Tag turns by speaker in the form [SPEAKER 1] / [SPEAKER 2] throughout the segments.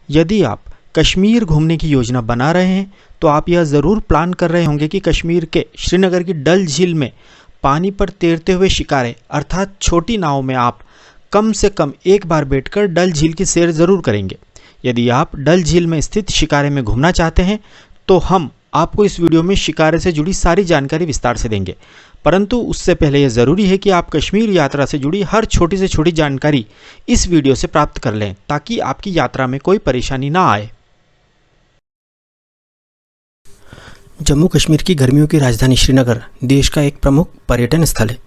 [SPEAKER 1] यदि आप कश्मीर घूमने की योजना बना रहे हैं तो आप यह ज़रूर प्लान कर रहे होंगे कि कश्मीर के श्रीनगर की डल झील में पानी पर तैरते हुए शिकारे अर्थात छोटी नाव में आप कम से कम एक बार बैठकर डल झील की सैर ज़रूर करेंगे। यदि आप डल झील में स्थित शिकारे में घूमना चाहते हैं तो हम आपको इस वीडियो में शिकारे से जुड़ी सारी जानकारी विस्तार से देंगे, परंतु उससे पहले यह ज़रूरी है कि आप कश्मीर यात्रा से जुड़ी हर छोटी से छोटी जानकारी इस वीडियो से प्राप्त कर लें ताकि आपकी यात्रा में कोई परेशानी ना आए।
[SPEAKER 2] जम्मू कश्मीर की गर्मियों की राजधानी श्रीनगर देश का एक प्रमुख पर्यटन स्थल है।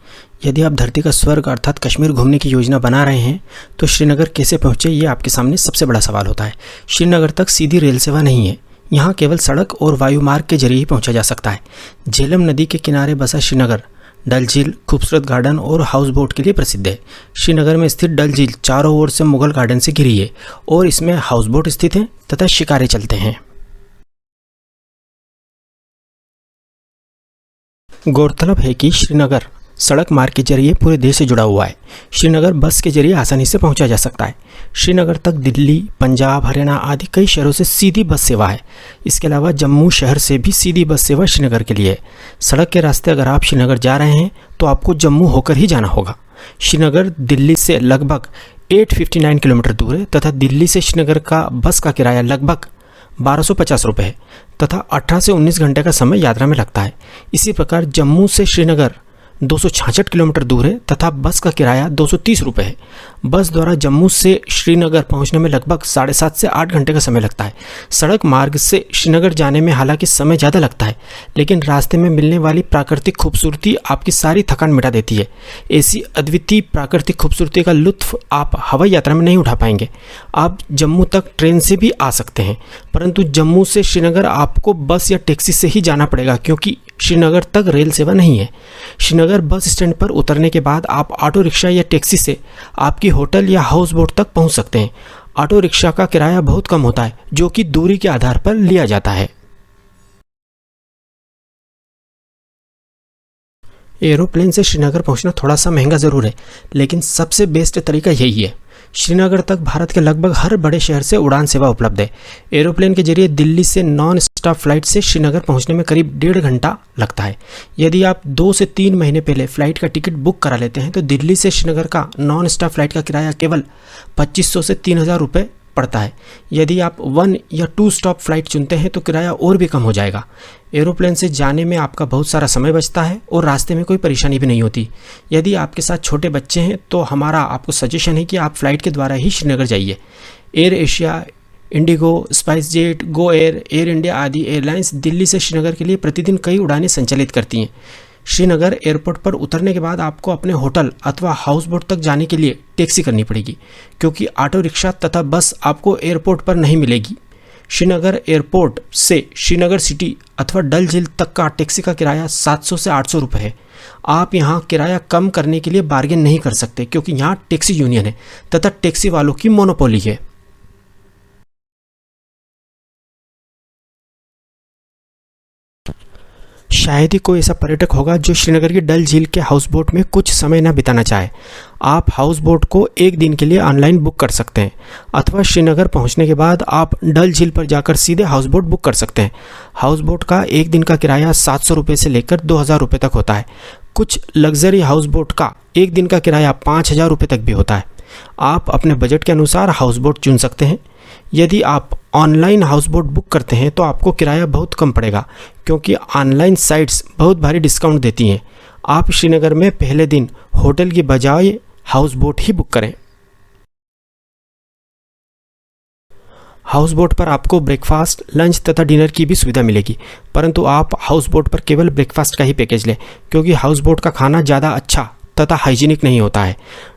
[SPEAKER 2] यदि आप धरती का स्वर्ग अर्थात कश्मीर घूमने की योजना बना रहे हैं तो श्रीनगर कैसे पहुंचे, ये आपके सामने सबसे बड़ा सवाल होता है। श्रीनगर तक सीधी रेल सेवा नहीं है, यहाँ केवल सड़क और वायु मार्ग के जरिए ही पहुंचा जा सकता है। झेलम नदी के किनारे बसा श्रीनगर डल झील खूबसूरत गार्डन और हाउस बोट के लिए प्रसिद्ध है। श्रीनगर में स्थित डल झील चारों ओर से मुगल गार्डन से घिरी है और इसमें हाउस बोट स्थित हैं तथा शिकारे चलते हैं। गौरतलब है कि श्रीनगर सड़क मार्ग के जरिए पूरे देश से जुड़ा हुआ है। श्रीनगर बस के जरिए आसानी से पहुंचा जा सकता है। श्रीनगर तक दिल्ली, पंजाब, हरियाणा आदि कई शहरों से सीधी बस सेवा है। इसके अलावा जम्मू शहर से भी सीधी बस सेवा श्रीनगर के लिए है। सड़क के रास्ते अगर आप श्रीनगर जा रहे हैं तो आपको जम्मू होकर ही जाना होगा। श्रीनगर दिल्ली से लगभग 859 किलोमीटर दूर है तथा दिल्ली से श्रीनगर का बस का किराया लगभग 1250 रुपये है तथा 18 से 19 घंटे का समय यात्रा में लगता है। इसी प्रकार जम्मू से श्रीनगर 266 किलोमीटर दूर है तथा बस का किराया 230 रुपये है। बस द्वारा जम्मू से श्रीनगर पहुंचने में लगभग 7.5 से 8 घंटे का समय लगता है। सड़क मार्ग से श्रीनगर जाने में हालांकि समय ज़्यादा लगता है, लेकिन रास्ते में मिलने वाली प्राकृतिक खूबसूरती आपकी सारी थकान मिटा देती है। ऐसी अद्वितीय प्राकृतिक खूबसूरती का लुत्फ आप हवाई यात्रा में नहीं उठा पाएंगे। आप जम्मू तक ट्रेन से भी आ सकते हैं, परंतु जम्मू से श्रीनगर आपको बस या टैक्सी से ही जाना पड़ेगा क्योंकि श्रीनगर तक रेल सेवा नहीं है। श्रीनगर बस स्टैंड पर उतरने के बाद आप ऑटो रिक्शा या टैक्सी से आपकी होटल या हाउस बोट तक पहुंच सकते हैं। ऑटो रिक्शा का किराया बहुत कम होता है जो कि दूरी के आधार पर लिया जाता है। एरोप्लेन से श्रीनगर पहुंचना थोड़ा सा महंगा ज़रूर है, लेकिन सबसे बेस्ट तरीका यही है। श्रीनगर तक भारत के लगभग हर बड़े शहर से उड़ान सेवा उपलब्ध है। एरोप्लेन के जरिए दिल्ली से नॉन स्टॉप फ्लाइट से श्रीनगर पहुंचने में करीब 1.5 घंटा लगता है। यदि आप 2 से 3 महीने पहले फ्लाइट का टिकट बुक करा लेते हैं तो दिल्ली से श्रीनगर का नॉन स्टॉप फ्लाइट का किराया केवल 2500 से 3000 रुपये पड़ता है। यदि आप 1 या 2 स्टॉप फ्लाइट चुनते हैं तो किराया और भी कम हो जाएगा। एरोप्लेन से जाने में आपका बहुत सारा समय बचता है और रास्ते में कोई परेशानी भी नहीं होती। यदि आपके साथ छोटे बच्चे हैं तो हमारा आपको सजेशन है कि आप फ्लाइट के द्वारा ही श्रीनगर जाइए। Air Asia, Indigo, spice jet, Go Air, air India आदि एयरलाइंस दिल्ली से श्रीनगर के लिए प्रतिदिन कई उड़ानें संचालित करती हैं। श्रीनगर एयरपोर्ट पर उतरने के बाद आपको अपने होटल अथवा हाउस बोट तक जाने के लिए टैक्सी करनी पड़ेगी क्योंकि ऑटो रिक्शा तथा बस आपको एयरपोर्ट पर नहीं मिलेगी। श्रीनगर एयरपोर्ट से श्रीनगर सिटी अथवा डल झील तक का टैक्सी का किराया 700 से 800 रुपये है। आप यहाँ किराया कम करने के लिए बार्गेन नहीं कर सकते क्योंकि यहाँ टैक्सी यूनियन है तथा टैक्सी वालों की मोनोपोली है। शायद ही कोई ऐसा पर्यटक होगा जो श्रीनगर की डल झील के हाउस बोट में कुछ समय न बिताना चाहे। आप हाउस बोट को एक दिन के लिए ऑनलाइन बुक कर सकते हैं अथवा श्रीनगर पहुंचने के बाद आप डल झील पर जाकर सीधे हाउस बोट बुक कर सकते हैं। हाउस बोट का एक दिन का किराया 700 रुपये से लेकर 2000 रुपये तक होता है। कुछ लग्जरी हाउस बोट का एक दिन का किराया 5000 रुपये तक भी होता है। आप अपने बजट के अनुसार हाउस बोट चुन सकते हैं। यदि आप ऑनलाइन हाउस बोट बुक करते हैं तो आपको किराया बहुत कम पड़ेगा क्योंकि ऑनलाइन साइट्स बहुत भारी डिस्काउंट देती हैं। आप श्रीनगर में पहले दिन होटल की बजाय हाउस बोट ही बुक करें। हाउस बोट पर आपको ब्रेकफास्ट, लंच तथा डिनर की भी सुविधा मिलेगी, परंतु आप हाउस बोट पर केवल ब्रेकफास्ट का ही पैकेज लें क्योंकि हाउस बोट का खाना ज़्यादा अच्छा तथा हाइजीनिक नहीं होता है।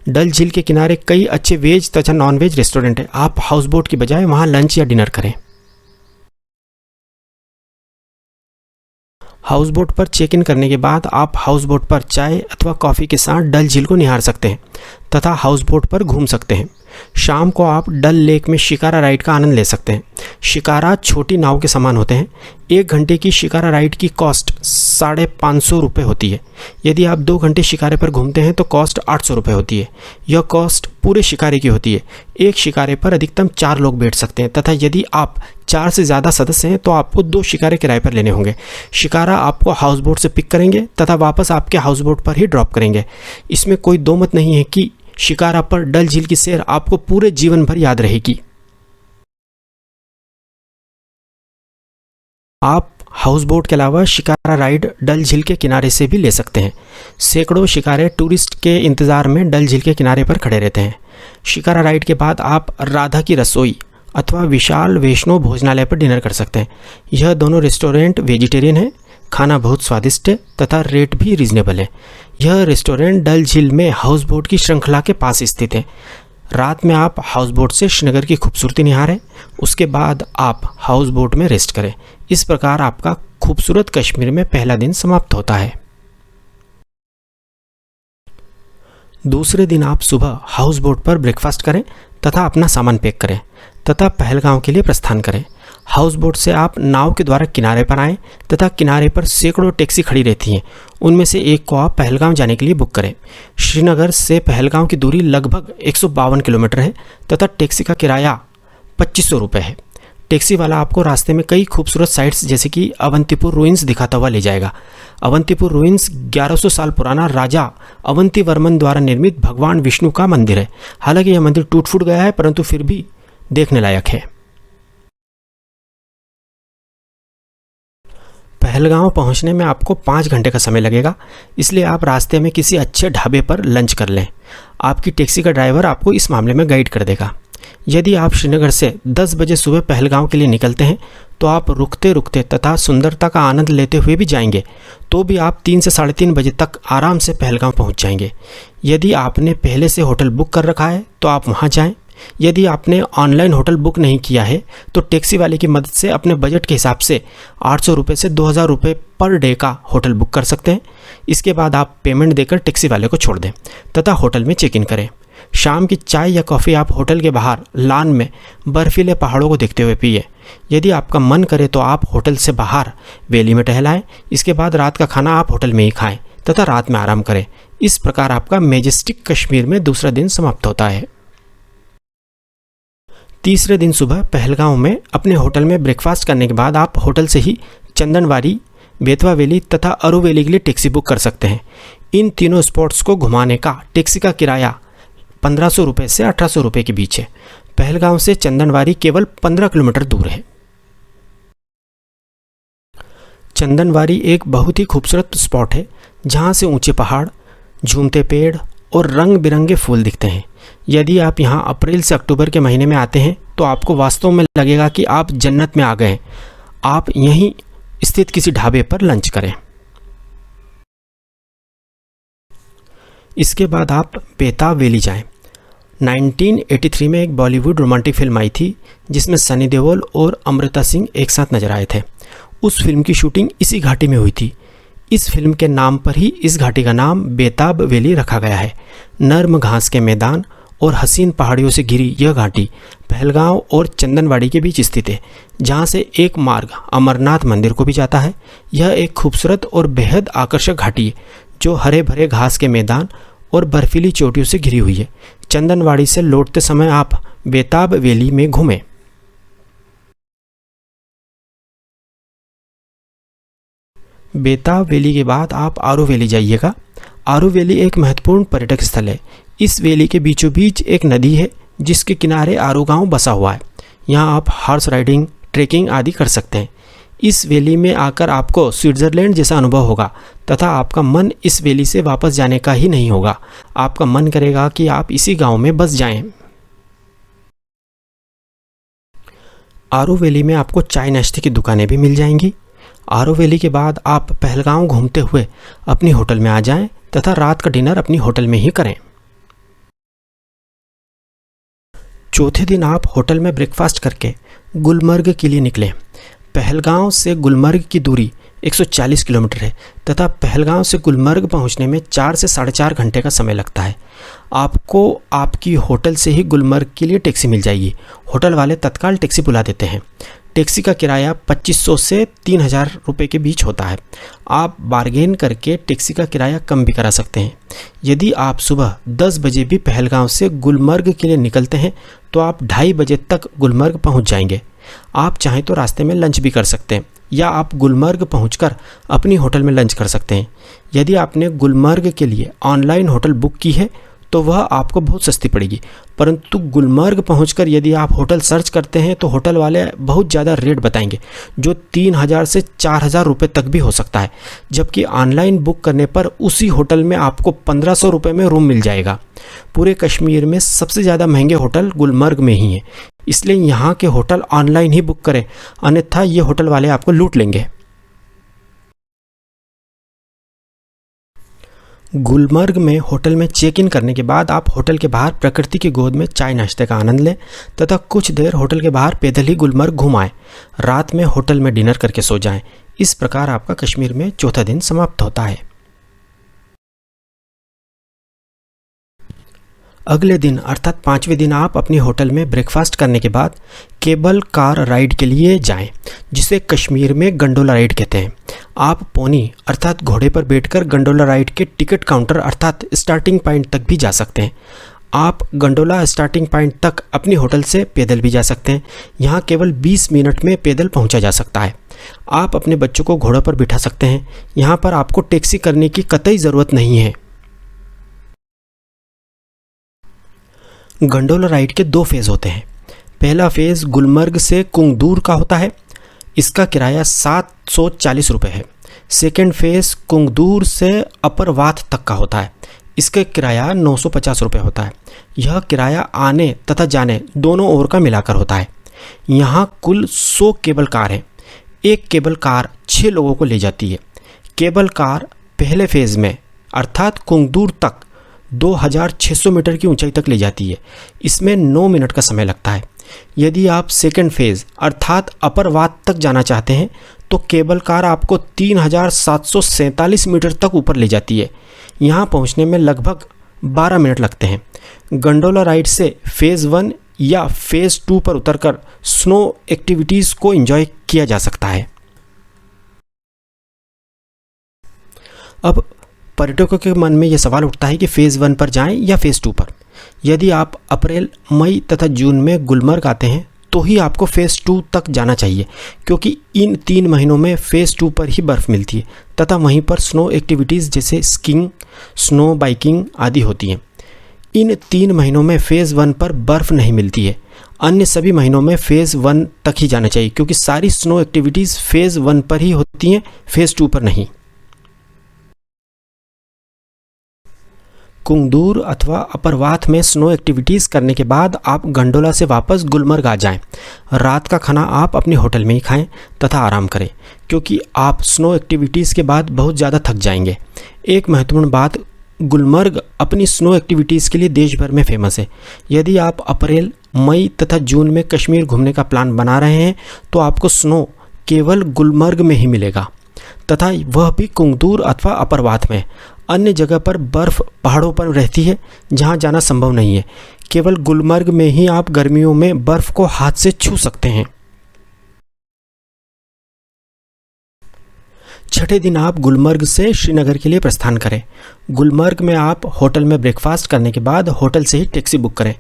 [SPEAKER 2] डल झील के किनारे कई अच्छे वेज तथा नॉन वेज रेस्टोरेंट हैं। आप हाउस बोट की बजाय वहां लंच या डिनर करें। हाउस बोट पर चेक इन करने के बाद आप हाउस बोट पर चाय अथवा कॉफ़ी के साथ डल झील को निहार सकते हैं तथा हाउस बोट पर घूम सकते हैं। शाम को आप डल लेक में शिकारा राइड का आनंद ले सकते हैं। शिकारा छोटी नाव के समान होते हैं। 1 घंटे की शिकारा राइड की कॉस्ट 550 रुपये होती है। यदि आप 2 घंटे शिकारे पर घूमते हैं तो कॉस्ट 800 रुपये होती है। यह कॉस्ट पूरे शिकारे की होती है। एक शिकारे पर अधिकतम 4 लोग बैठ सकते हैं तथा यदि आप 4 से ज़्यादा सदस्य हैं तो आपको 2 शिकारे किराए पर लेने होंगे। शिकारा आपको हाउस बोट से पिक करेंगे तथा वापस आपके हाउस बोट पर ही ड्रॉप करेंगे। इसमें कोई दो मत नहीं है कि शिकारा पर डल झील की सैर आपको पूरे जीवन भर याद रहेगी। आप हाउस बोट के अलावा शिकारा राइड डल झील के किनारे से भी ले सकते हैं। सैकड़ों शिकारे टूरिस्ट के इंतज़ार में डल झील के किनारे पर खड़े रहते हैं। शिकारा राइड के बाद आप राधा की रसोई अथवा विशाल वैष्णो भोजनालय पर डिनर कर सकते हैं। यह दोनों रेस्टोरेंट वेजिटेरियन है, खाना बहुत स्वादिष्ट है तथा रेट भी रीजनेबल है। यह रेस्टोरेंट डल झील में हाउस बोट की श्रृंखला के पास स्थित है। रात में आप हाउस बोट से श्रीनगर की खूबसूरती निहारें, उसके बाद आप हाउस बोट में रेस्ट करें। इस प्रकार आपका खूबसूरत कश्मीर में पहला दिन समाप्त होता है। दूसरे दिन आप सुबह हाउस बोट पर ब्रेकफास्ट करें तथा अपना सामान पैक करें तथा पहलगांव के लिए प्रस्थान करें। हाउस बोट से आप नाव के द्वारा किनारे पर आएँ तथा किनारे पर सैकड़ों टैक्सी खड़ी रहती हैं। उनमें से एक को आप पहलगांव जाने के लिए बुक करें। श्रीनगर से पहलगांव की दूरी लगभग 152 किलोमीटर है तथा टैक्सी का किराया 2500 रुपये है। टैक्सी वाला आपको रास्ते में कई खूबसूरत साइट्स जैसे कि अवंतीपुर रुइंस दिखाता हुआ ले जाएगा। अवंतीपुर रुइंस 1100 साल पुराना राजा अवंती वर्मन द्वारा निर्मित भगवान विष्णु का मंदिर है। हालांकि यह मंदिर टूट फूट गया है परंतु फिर भी देखने लायक है। पहलगांव पहुंचने में आपको 5 घंटे का समय लगेगा, इसलिए आप रास्ते में किसी अच्छे ढाबे पर लंच कर लें। आपकी टैक्सी का ड्राइवर आपको इस मामले में गाइड कर देगा। यदि आप श्रीनगर से 10 बजे सुबह पहलगांव के लिए निकलते हैं तो आप रुकते रुकते तथा सुंदरता का आनंद लेते हुए भी जाएंगे तो भी आप 3 से 3:30 बजे तक आराम से पहलगांव पहुंच जाएंगे। यदि आपने पहले से होटल बुक कर रखा है तो आप वहां जाएं। यदि आपने ऑनलाइन होटल बुक नहीं किया है तो टैक्सी वाले की मदद से अपने बजट के हिसाब से 800 रुपये से 2000 रुपये पर डे का होटल बुक कर सकते हैं। इसके बाद आप पेमेंट देकर टैक्सी वाले को छोड़ दें तथा होटल में चेक इन करें। शाम की चाय या कॉफ़ी आप होटल के बाहर लान में बर्फीले पहाड़ों को देखते हुए पिए। यदि आपका मन करे तो आप होटल से बाहर वैली में टहलाएं। इसके बाद रात का खाना आप होटल में ही खाएं तथा रात में आराम करें। इस प्रकार आपका मैजेस्टिक कश्मीर में दूसरा दिन समाप्त होता है। तीसरे दिन सुबह पहलगांव में अपने होटल में ब्रेकफास्ट करने के बाद आप होटल से ही चंदनवारी, बेतवा वैली तथा अरू वैली के लिए टैक्सी बुक कर सकते हैं। इन तीनों स्पॉट्स को घुमाने का टैक्सी का किराया 1500 रुपये से 1800 रुपये के बीच है। पहलगांव से चंदनवारी केवल 15 किलोमीटर दूर है। चंदनवारी एक बहुत ही खूबसूरत स्पॉट है जहां से ऊंचे पहाड़, झूमते पेड़ और रंग बिरंगे फूल दिखते हैं। यदि आप यहां अप्रैल से अक्टूबर के महीने में आते हैं तो आपको वास्तव में लगेगा कि आप जन्नत में आ गए हैं। आप यहीं स्थित किसी ढाबे पर लंच करें। इसके बाद आप बेताब वैली जाएं। 1983 में एक बॉलीवुड रोमांटिक फिल्म आई थी जिसमें सनी देओल और अमृता सिंह एक साथ नजर आए थे। उस फिल्म की शूटिंग इसी घाटी में हुई थी। इस फिल्म के नाम पर ही इस घाटी का नाम बेताब वैली रखा गया है। नर्म घास के मैदान और हसीन पहाड़ियों से घिरी यह घाटी पहलगांव और चंदनवाड़ी के बीच स्थित है, जहां से एक मार्ग अमरनाथ मंदिर को भी जाता है। यह एक खूबसूरत और बेहद आकर्षक घाटी है जो हरे भरे घास के मैदान और बर्फीली चोटियों से घिरी हुई है। चंदनवाड़ी से लौटते समय आप बेताब वैली में घूमें। बेताब वैली के बाद आप आरू वैली जाइएगा। आरू वैली एक महत्वपूर्ण पर्यटक स्थल है। इस वैली के बीचों बीच एक नदी है जिसके किनारे आरू गांव बसा हुआ है। यहाँ आप हॉर्स राइडिंग, ट्रेकिंग आदि कर सकते हैं। इस वैली में आकर आपको स्विट्ज़रलैंड जैसा अनुभव होगा तथा आपका मन इस वैली से वापस जाने का ही नहीं होगा। आपका मन करेगा कि आप इसी गांव में बस जाएं। आरू वैली में आपको चाय नाश्ते की दुकानें भी मिल जाएंगी। आरू वैली के बाद आप पहलगांव घूमते हुए अपनी होटल में आ जाएं तथा रात का डिनर अपनी होटल में ही करें। चौथे दिन आप होटल में ब्रेकफास्ट करके गुलमर्ग के लिए निकलें। पहलगांव से गुलमर्ग की दूरी 140 किलोमीटर है तथा पहलगांव से गुलमर्ग पहुंचने में 4 से 4.5 घंटे का समय लगता है। आपको आपकी होटल से ही गुलमर्ग के लिए टैक्सी मिल जाएगी। होटल वाले तत्काल टैक्सी बुला देते हैं। टैक्सी का किराया 2500 से 3000 रुपये के बीच होता है। आप बार्गेन करके टैक्सी का किराया कम भी करा सकते हैं। यदि आप सुबह 10 बजे भी पहलगांव से गुलमर्ग के लिए निकलते हैं तो आप 2:30 बजे तक गुलमर्ग पहुंच जाएंगे। आप चाहें तो रास्ते में लंच भी कर सकते हैं या आप गुलमर्ग पहुंचकर अपनी होटल में लंच कर सकते हैं। यदि आपने गुलमर्ग के लिए ऑनलाइन होटल बुक की है तो वह आपको बहुत सस्ती पड़ेगी, परंतु गुलमर्ग पहुंचकर यदि आप होटल सर्च करते हैं तो होटल वाले बहुत ज़्यादा रेट बताएंगे, जो 3000 से 4000 रुपये तक भी हो सकता है, जबकि ऑनलाइन बुक करने पर उसी होटल में आपको 1500 रुपये में रूम मिल जाएगा। पूरे कश्मीर में सबसे ज़्यादा महंगे होटल गुलमर्ग में ही हैं, इसलिए यहाँ के होटल ऑनलाइन ही बुक करें, अन्यथा ये होटल वाले आपको लूट लेंगे। गुलमर्ग में होटल में चेक इन करने के बाद आप होटल के बाहर प्रकृति की गोद में चाय नाश्ते का आनंद लें तथा कुछ देर होटल के बाहर पैदल ही गुलमर्ग घुमाएं। रात में होटल में डिनर करके सो जाएं। इस प्रकार आपका कश्मीर में चौथा दिन समाप्त होता है। अगले दिन अर्थात 5वें दिन आप अपनी होटल में ब्रेकफास्ट करने के बाद केबल कार राइड के लिए जाएं, जिसे कश्मीर में गंडोला राइड कहते हैं। आप पोनी अर्थात घोड़े पर बैठकर गंडोला राइड के टिकट काउंटर अर्थात स्टार्टिंग पॉइंट तक भी जा सकते हैं। आप गंडोला स्टार्टिंग पॉइंट तक अपनी होटल से पैदल भी जा सकते हैं। यहाँ केवल 20 मिनट में पैदल पहुँचा जा सकता है। आप अपने बच्चों को घोड़ों पर बिठा सकते हैं। यहाँ पर आपको टैक्सी करने की कतई ज़रूरत नहीं है। गंडोला राइड के 2 फेज़ होते हैं। पहला फेज़ गुलमर्ग से कुंगदूर का होता है, इसका किराया 740 रुपये है। सेकेंड फेज़ कुंगदूर से अपर वाथ तक का होता है, इसका किराया 950 रुपये होता है। यह किराया आने तथा जाने दोनों ओर का मिलाकर होता है। यहाँ कुल 100 केबल कार है। एक केबल कार 6 लोगों को ले जाती है। केबल कार पहले फेज़ में अर्थात कुंगदूर तक 2600 मीटर की ऊंचाई तक ले जाती है। इसमें 9 मिनट का समय लगता है। यदि आप सेकेंड फेज़ अर्थात अपर वात तक जाना चाहते हैं तो केबल कार आपको 3747 मीटर तक ऊपर ले जाती है। यहाँ पहुँचने में लगभग 12 मिनट लगते हैं। गंडोला राइड से फेज़ 1 या फेज़ 2 पर उतरकर स्नो एक्टिविटीज़ को एंजॉय किया जा सकता है। अब पर्यटकों के मन में यह सवाल उठता है कि फ़ेज़ 1 पर जाएं या फ़ेज़ 2 पर। यदि आप अप्रैल, मई तथा जून में गुलमर्ग आते हैं तो ही आपको फ़ेज़ 2 तक जाना चाहिए, क्योंकि इन 3 महीनों में फ़ेज़ 2 पर ही बर्फ़ मिलती है तथा वहीं पर स्नो एक्टिविटीज़ जैसे स्कीइंग, स्नो बाइकिंग आदि होती हैं। इन 3 महीनों में फ़ेज़ 1 पर बर्फ़ नहीं मिलती है। अन्य सभी महीनों में फ़ेज़ 1 तक ही जाना चाहिए, क्योंकि सारी स्नो एक्टिविटीज़ फ़ेज़ 1 पर ही होती हैं, फ़ेज़ 2 पर नहीं। कुंगदूर अथवा अपरवाथ में स्नो एक्टिविटीज़ करने के बाद आप गंडोला से वापस गुलमर्ग आ जाएं। रात का खाना आप अपने होटल में ही खाएं तथा आराम करें, क्योंकि आप स्नो एक्टिविटीज़ के बाद बहुत ज़्यादा थक जाएंगे। एक महत्वपूर्ण बात, गुलमर्ग अपनी स्नो एक्टिविटीज़ के लिए देश भर में फेमस है। यदि आप अप्रैल, मई तथा जून में कश्मीर घूमने का प्लान बना रहे हैं तो आपको स्नो केवल गुलमर्ग में ही मिलेगा, तथा वह भी कुंगदूर अथवा अपरवाथ में। अन्य जगह पर बर्फ़ पहाड़ों पर रहती है जहां जाना संभव नहीं है। केवल गुलमर्ग में ही आप गर्मियों में बर्फ़ को हाथ से छू सकते हैं। छठे दिन आप गुलमर्ग से श्रीनगर के लिए प्रस्थान करें। गुलमर्ग में आप होटल में ब्रेकफास्ट करने के बाद होटल से ही टैक्सी बुक करें।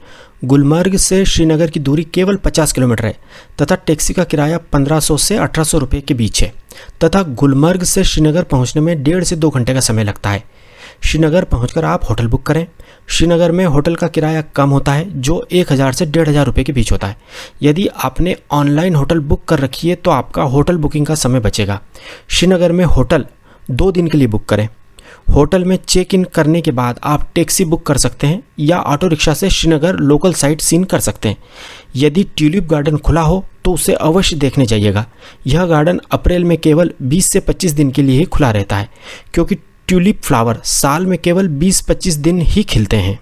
[SPEAKER 2] गुलमर्ग से श्रीनगर की दूरी केवल 50 किलोमीटर है तथा टैक्सी का किराया 1500 से 1800 रुपये के बीच है तथा गुलमर्ग से श्रीनगर पहुंचने में 1.5 से 2 घंटे का समय लगता है। श्रीनगर पहुंचकर आप होटल बुक करें। श्रीनगर में होटल का किराया कम होता है, जो 1000 से 1500 रुपये के बीच होता है। यदि आपने ऑनलाइन होटल बुक कर रखी है तो आपका होटल बुकिंग का समय बचेगा। श्रीनगर में होटल 2 दिन के लिए बुक करें। होटल में चेक इन करने के बाद आप टैक्सी बुक कर सकते हैं या ऑटो रिक्शा से श्रीनगर लोकल साइट सीन कर सकते हैं। यदि ट्यूलिप गार्डन खुला हो तो उसे अवश्य देखने जाइएगा। यह गार्डन अप्रैल में केवल 20 से 25 दिन के लिए ही खुला रहता है, क्योंकि ट्यूलिप फ्लावर साल में केवल 20-25 दिन ही खिलते हैं।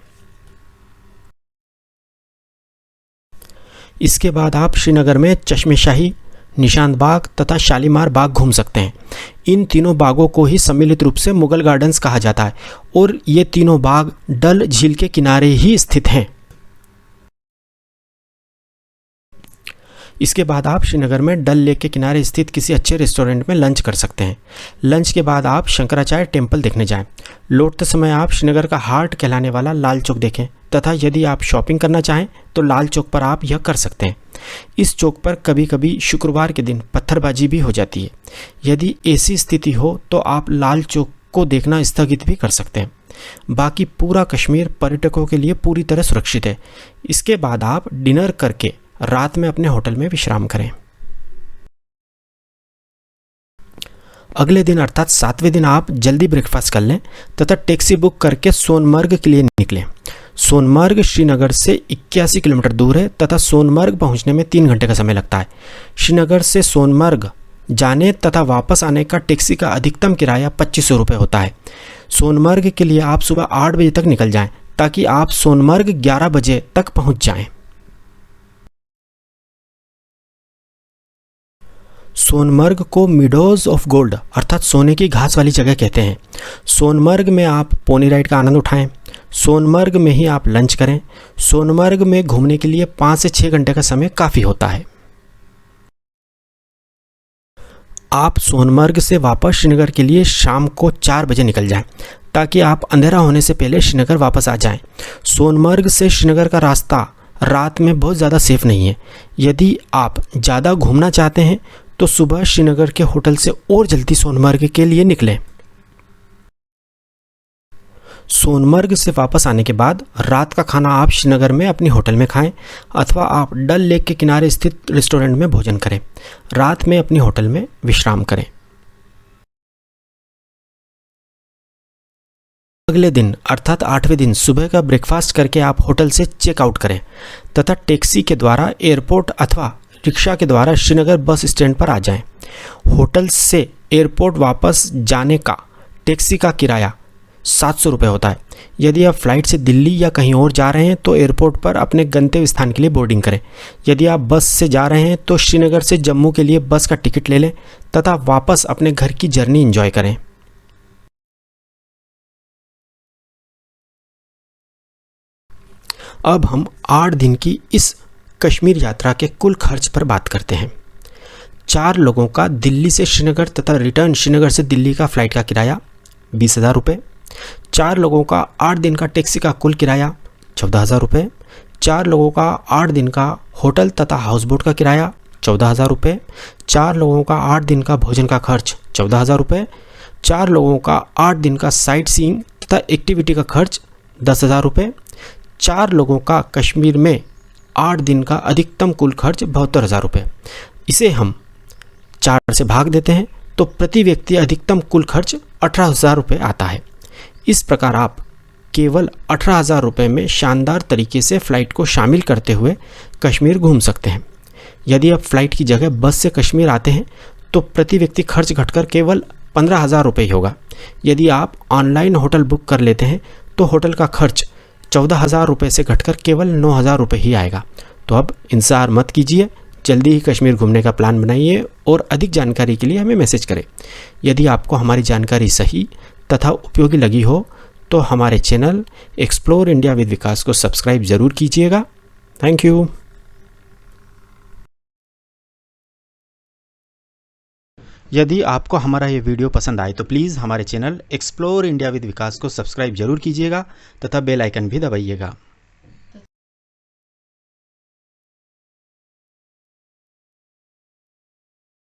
[SPEAKER 2] इसके बाद आप श्रीनगर में चश्मे-शाही, निशांत बाग तथा शालीमार बाग घूम सकते हैं। इन तीनों बागों को ही सम्मिलित रूप से मुगल गार्डन्स कहा जाता है और ये तीनों बाग डल झील के किनारे ही स्थित हैं। इसके बाद आप श्रीनगर में डल लेक के किनारे स्थित किसी अच्छे रेस्टोरेंट में लंच कर सकते हैं। लंच के बाद आप शंकराचार्य टेम्पल देखने जाएं। लौटते समय आप श्रीनगर का हार्ट कहलाने वाला लाल चौक देखें तथा यदि आप शॉपिंग करना चाहें तो लाल चौक पर आप यह कर सकते हैं। इस चौक पर कभी कभी शुक्रवार के दिन पत्थरबाजी भी हो जाती है। यदि ऐसी स्थिति हो तो आप लाल चौक को देखना स्थगित भी कर सकते हैं। बाकी पूरा कश्मीर पर्यटकों के लिए पूरी तरह सुरक्षित है। इसके बाद आप डिनर करके रात में अपने होटल में विश्राम करें। अगले दिन अर्थात 7वें दिन आप जल्दी ब्रेकफास्ट कर लें तथा टैक्सी बुक करके सोनमर्ग के लिए निकलें। सोनमर्ग श्रीनगर से 81 किलोमीटर दूर है तथा सोनमर्ग पहुंचने में 3 घंटे का समय लगता है। श्रीनगर से सोनमर्ग जाने तथा वापस आने का टैक्सी का अधिकतम किराया 2500 रुपये होता है। सोनमर्ग के लिए आप सुबह 8 बजे तक निकल जाएं ताकि आप सोनमर्ग 11 बजे तक पहुंच जाएं। सोनमर्ग को मिडोज ऑफ गोल्ड अर्थात सोने की घास वाली जगह कहते हैं। सोनमर्ग में आप पोनी राइड का आनंद उठाएं। सोनमर्ग में ही आप लंच करें। सोनमर्ग में घूमने के लिए 5 से 6 घंटे का समय काफ़ी होता है। आप सोनमर्ग से वापस श्रीनगर के लिए शाम को 4 बजे निकल जाएं ताकि आप अंधेरा होने से पहले श्रीनगर वापस आ जाएं। सोनमर्ग से श्रीनगर का रास्ता रात में बहुत ज़्यादा सेफ नहीं है। यदि आप ज़्यादा घूमना चाहते हैं तो सुबह श्रीनगर के होटल से और जल्दी सोनमर्ग के लिए निकलें। सोनमर्ग से वापस आने के बाद रात का खाना आप श्रीनगर में अपनी होटल में खाएं अथवा आप डल लेक के किनारे स्थित रेस्टोरेंट में भोजन करें। रात में अपनी होटल में विश्राम करें। अगले दिन अर्थात 8वें दिन सुबह का ब्रेकफास्ट करके आप होटल से चेकआउट करें तथा टैक्सी के द्वारा एयरपोर्ट अथवा रिक्शा के द्वारा श्रीनगर बस स्टैंड पर आ जाएं। होटल से एयरपोर्ट वापस जाने का टैक्सी का किराया 700 रुपये होता है। यदि आप फ्लाइट से दिल्ली या कहीं और जा रहे हैं तो एयरपोर्ट पर अपने गंतव्य स्थान के लिए बोर्डिंग करें। यदि आप बस से जा रहे हैं तो श्रीनगर से जम्मू के लिए बस का टिकट ले लें तथा वापस अपने घर की जर्नी एंजॉय करें। अब हम 8 दिन की इस कश्मीर यात्रा के कुल खर्च पर बात करते हैं। 4 लोगों का दिल्ली से श्रीनगर तथा रिटर्न श्रीनगर से दिल्ली का फ्लाइट का किराया 20,000 रुपये। 4 लोगों का 8 दिन का टैक्सी का कुल किराया 14,000 रुपये। 4 लोगों का 8 दिन का होटल तथा हाउस बोट का किराया 14,000 रुपये। 4 लोगों का 8 दिन का भोजन का खर्च 14,000 रुपये। 4 लोगों का 8 दिन का साइट सीइंग तथा एक्टिविटी का खर्च 10,000 रुपये। 4 लोगों का कश्मीर में 8 दिन का अधिकतम कुल खर्च 72,000 रुपये। इसे हम 4 से भाग देते हैं तो प्रति व्यक्ति अधिकतम कुल खर्च 18,000 रुपये आता है। इस प्रकार आप केवल 18,000 रुपये में शानदार तरीके से फ़्लाइट को शामिल करते हुए कश्मीर घूम सकते हैं। यदि आप फ़्लाइट की जगह बस से कश्मीर आते हैं तो प्रति व्यक्ति खर्च घटकर केवल 15,000 रुपये ही होगा। यदि आप ऑनलाइन होटल बुक कर लेते हैं तो होटल का खर्च 14,000 रुपये से घटकर केवल 9,000 रुपये ही आएगा। तो अब इंतज़ार मत कीजिए, जल्दी ही कश्मीर घूमने का प्लान बनाइए और अधिक जानकारी के लिए हमें मैसेज करें। यदि आपको हमारी जानकारी सही तथा उपयोगी लगी हो तो हमारे चैनल एक्सप्लोर इंडिया विद विकास को सब्सक्राइब ज़रूर कीजिएगा। Thank you.
[SPEAKER 1] यदि आपको हमारा ये वीडियो पसंद आए तो प्लीज़ हमारे चैनल एक्सप्लोर इंडिया विद विकास को सब्सक्राइब जरूर कीजिएगा तथा बेल आइकन भी दबाइएगा।